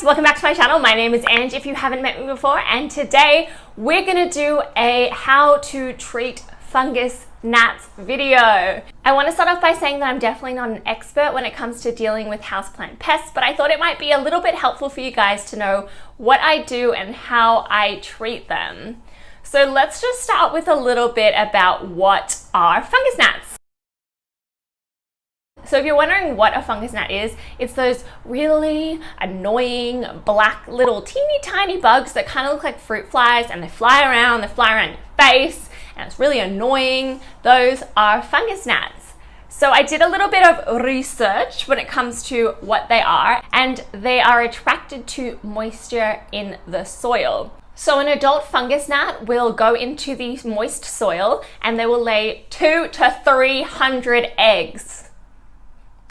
guys, welcome back to my channel. My name is Ange if you haven't met me before, and today we're gonna do a how to treat fungus gnats video. I want to start off by saying that I'm definitely not an expert when it comes to dealing with houseplant pests, but I thought it might be a little bit helpful for you guys to know what I do and how I treat them. So let's just start with a little bit about what are fungus gnats. So if you're wondering what a fungus gnat is, it's those really annoying black little teeny tiny bugs that kind of look like fruit flies, and they fly around your face, and it's really annoying. Those are fungus gnats. So I did a little bit of research when it comes to what they are, and they are attracted to moisture in the soil. So an adult fungus gnat will go into the moist soil and they will lay 200 to 300 eggs.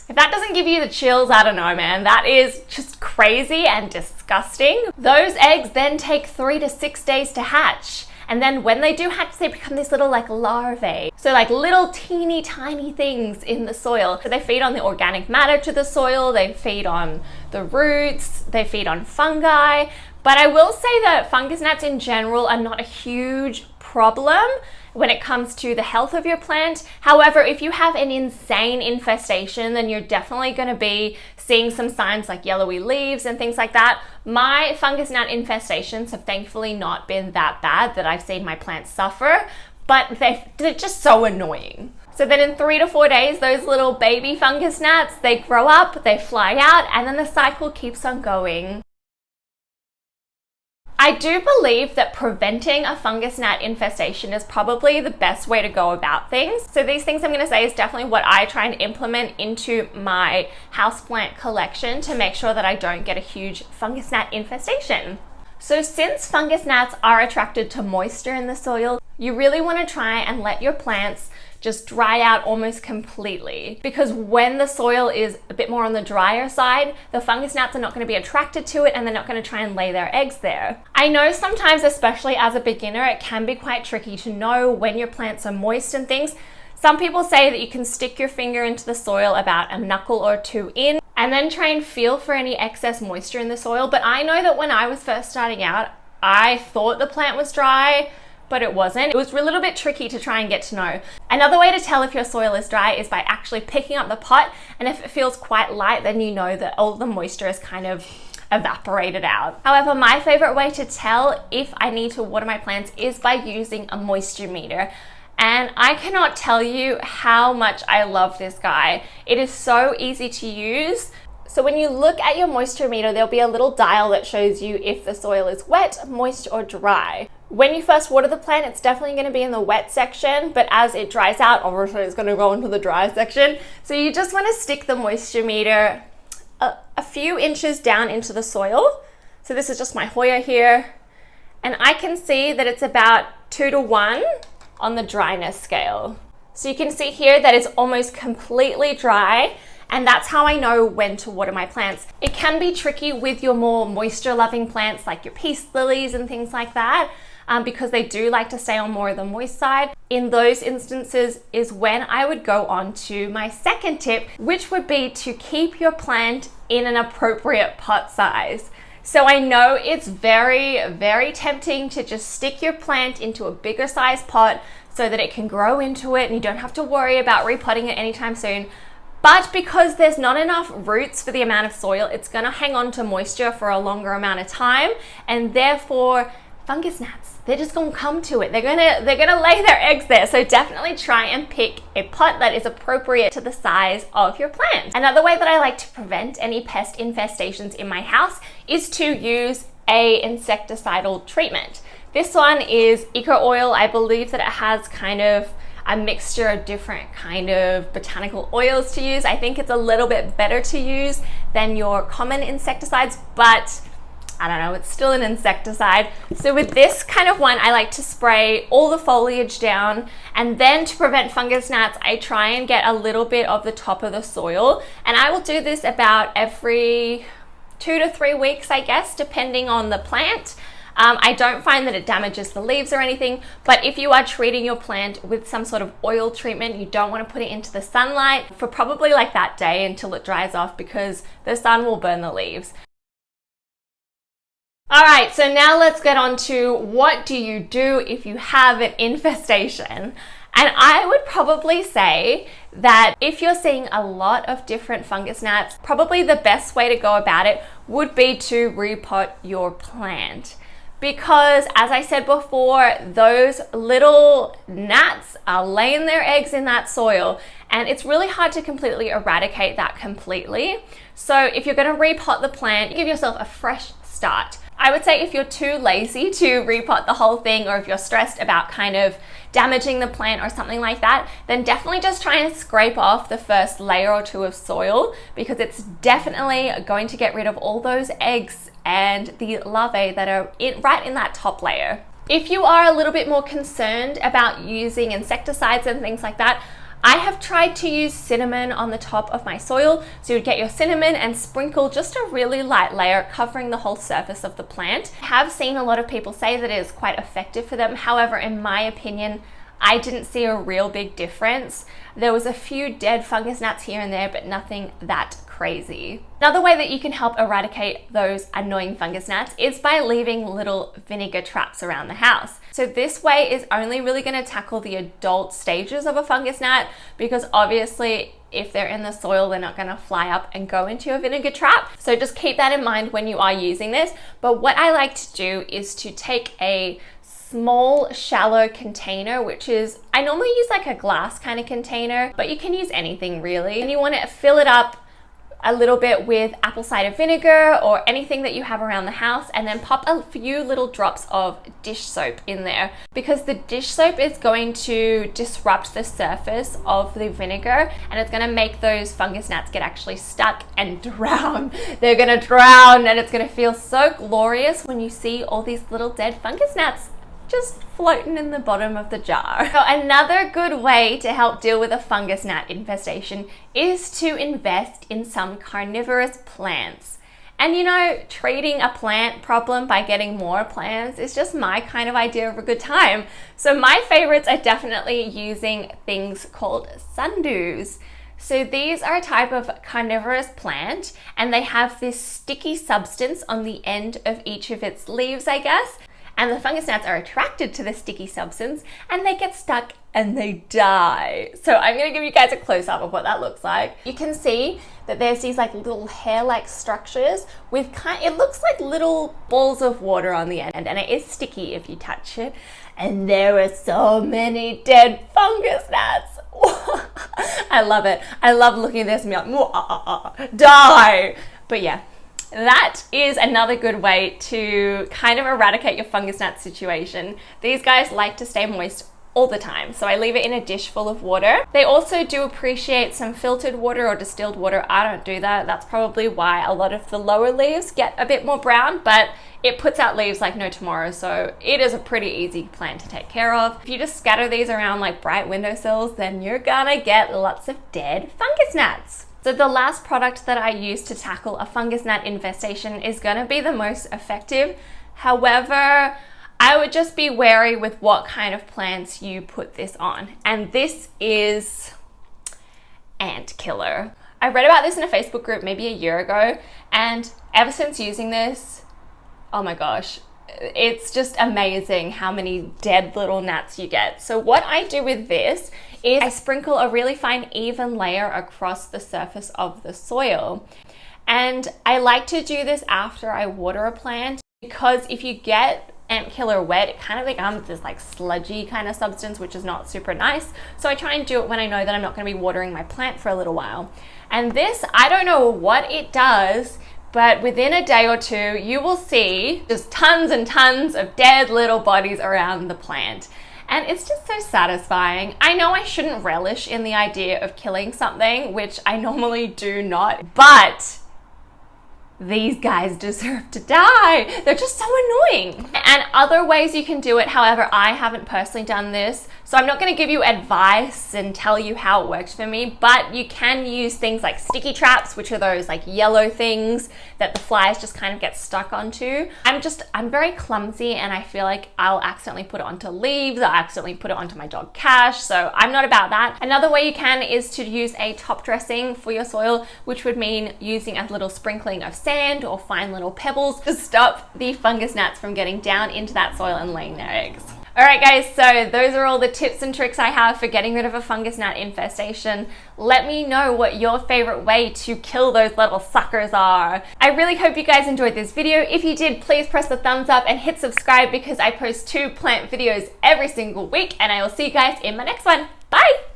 If that doesn't give you the chills, I don't know, man. That is just crazy and disgusting. Those eggs then take 3 to 6 days to hatch. And then when they do hatch, they become these little like larvae. So like little teeny tiny things in the soil. So they feed on the organic matter to the soil, they feed on the roots, they feed on fungi. But I will say that fungus gnats in general are not a huge problem when it comes to the health of your plant. However, if you have an insane infestation, then you're definitely going to be seeing some signs like yellowy leaves and things like that. My fungus gnat infestations have thankfully not been that bad that I've seen my plants suffer, but they're just so annoying. So then in 3 to 4 days, those little baby fungus gnats, they grow up, they fly out, and then the cycle keeps on going. I do believe that preventing a fungus gnat infestation is probably the best way to go about things. So these things I'm going to say is definitely what I try and implement into my houseplant collection to make sure that I don't get a huge fungus gnat infestation. So since fungus gnats are attracted to moisture in the soil, you really want to try and let your plants just dry out almost completely, because when the soil is a bit more on the drier side, the fungus gnats are not going to be attracted to it and they're not going to try and lay their eggs there. I know sometimes, especially as a beginner, it can be quite tricky to know when your plants are moist and things. Some people say that you can stick your finger into the soil about a knuckle or two in and then try and feel for any excess moisture in the soil. But I know that when I was first starting out, I thought the plant was dry, but it wasn't. It was a little bit tricky to try and get to know. Another way to tell if your soil is dry is by actually picking up the pot, and if it feels quite light, then you know that all the moisture is kind of evaporated out. However, my favorite way to tell if I need to water my plants is by using a moisture meter. And I cannot tell you how much I love this guy. It is so easy to use. So when you look at your moisture meter, there'll be a little dial that shows you if the soil is wet, moist, or dry. When you first water the plant, it's definitely going to be in the wet section, but as it dries out, obviously it's going to go into the dry section. So you just want to stick the moisture meter a few inches down into the soil. So this is just my Hoya here, and I can see that it's about 2 to 1 on the dryness scale. So you can see here that it's almost completely dry, and that's how I know when to water my plants. It can be tricky with your more moisture loving plants like your peace lilies and things like that, because they do like to stay on more of the moist side. In those instances is when I would go on to my second tip, which would be to keep your plant in an appropriate pot size. So I know it's very, very tempting to just stick your plant into a bigger size pot so that it can grow into it and you don't have to worry about repotting it anytime soon. But because there's not enough roots for the amount of soil, it's going to hang on to moisture for a longer amount of time, and therefore fungus gnats, they're just going to come to it. They're going to lay their eggs there. So definitely try and pick a pot that is appropriate to the size of your plant. Another way that I like to prevent any pest infestations in my house is to use a insecticidal treatment. This one is Eco Oil. I believe that it has kind of a mixture of different kind of botanical oils to use. I think it's a little bit better to use than your common insecticides, but I don't know, it's still an insecticide. So with this kind of one, I like to spray all the foliage down, and then to prevent fungus gnats, I try and get a little bit of the top of the soil, and I will do this about every 2 to 3 weeks, I guess, depending on the plant. I don't find that it damages the leaves or anything, but if you are treating your plant with some sort of oil treatment, you don't want to put it into the sunlight for probably like that day until it dries off, because the sun will burn the leaves. All right, so now let's get on to what do you do if you have an infestation? And I would probably say that if you're seeing a lot of different fungus gnats, probably the best way to go about it would be to repot your plant. Because as I said before, those little gnats are laying their eggs in that soil, and it's really hard to completely eradicate that completely. So if you're going to repot the plant, give yourself a fresh start. I would say if you're too lazy to repot the whole thing, or if you're stressed about kind of damaging the plant or something like that, then definitely just try and scrape off the first layer or two of soil, because it's definitely going to get rid of all those eggs and the larvae that are right in that top layer. If you are a little bit more concerned about using insecticides and things like that, I have tried to use cinnamon on the top of my soil. So you would get your cinnamon and sprinkle just a really light layer covering the whole surface of the plant. I have seen a lot of people say that it is quite effective for them. However, in my opinion, I didn't see a real big difference. There was a few dead fungus gnats here and there, but nothing that crazy. Another way that you can help eradicate those annoying fungus gnats is by leaving little vinegar traps around the house. So this way is only really going to tackle the adult stages of a fungus gnat, because obviously if they're in the soil, they're not going to fly up and go into your vinegar trap. So just keep that in mind when you are using this. But what I like to do is to take a small shallow container, which is, I normally use like a glass kind of container, but you can use anything really. And you want to fill it up a little bit with apple cider vinegar or anything that you have around the house, and then pop a few little drops of dish soap in there, because the dish soap is going to disrupt the surface of the vinegar, and it's going to make those fungus gnats get actually stuck and drown. They're going to drown, and it's going to feel so glorious when you see all these little dead fungus gnats just floating in the bottom of the jar. So another good way to help deal with a fungus gnat infestation is to invest in some carnivorous plants. And you know, treating a plant problem by getting more plants is just my kind of idea of a good time. So my favorites are definitely using things called sundews. So these are a type of carnivorous plant, and they have this sticky substance on the end of each of its leaves, I guess. And the fungus gnats are attracted to the sticky substance, and they get stuck and they die. So I'm going to give you guys a close-up of what that looks like. You can see that there's these like little hair-like structures with it looks like little balls of water on the end, and it is sticky if you touch it. And there are so many dead fungus gnats. I love it. I love looking at this and being like, die. But yeah, that is another good way to kind of eradicate your fungus gnat situation. These guys like to stay moist all the time, so I leave it in a dish full of water. They also do appreciate some filtered water or distilled water. I don't do that. That's probably why a lot of the lower leaves get a bit more brown, but it puts out leaves like no tomorrow, so it is a pretty easy plant to take care of. If you just scatter these around like bright windowsills, then you're gonna get lots of dead fungus gnats. So the last product that I use to tackle a fungus gnat infestation is going to be the most effective. However, I would just be wary with what kind of plants you put this on. And this is ant killer. I read about this in a Facebook group maybe a year ago, and ever since using this, oh my gosh, it's just amazing how many dead little gnats you get. So what I do with this is I sprinkle a really fine even layer across the surface of the soil. And I like to do this after I water a plant, because if you get ant killer wet, it kind of becomes this like sludgy kind of substance, which is not super nice. So I try and do it when I know that I'm not going to be watering my plant for a little while. And this, I don't know what it does, but within a day or two, you will see just tons and tons of dead little bodies around the plant. And it's just so satisfying. I know I shouldn't relish in the idea of killing something, which I normally do not, but these guys deserve to die. They're just so annoying. And other ways you can do it, however, I haven't personally done this, so I'm not going to give you advice and tell you how it works for me, but you can use things like sticky traps, which are those like yellow things that the flies just kind of get stuck onto. I'm very clumsy, and I feel like I'll accidentally put it onto leaves, I'll accidentally put it onto my dog Cash, so I'm not about that. Another way you can is to use a top dressing for your soil, which would mean using a little sprinkling of sand sand or fine little pebbles to stop the fungus gnats from getting down into that soil and laying their eggs. Alright guys, so those are all the tips and tricks I have for getting rid of a fungus gnat infestation. Let me know what your favorite way to kill those little suckers are. I really hope you guys enjoyed this video. If you did, please press the thumbs up and hit subscribe because I post 2 plant videos every single week, and I will see you guys in my next one. Bye!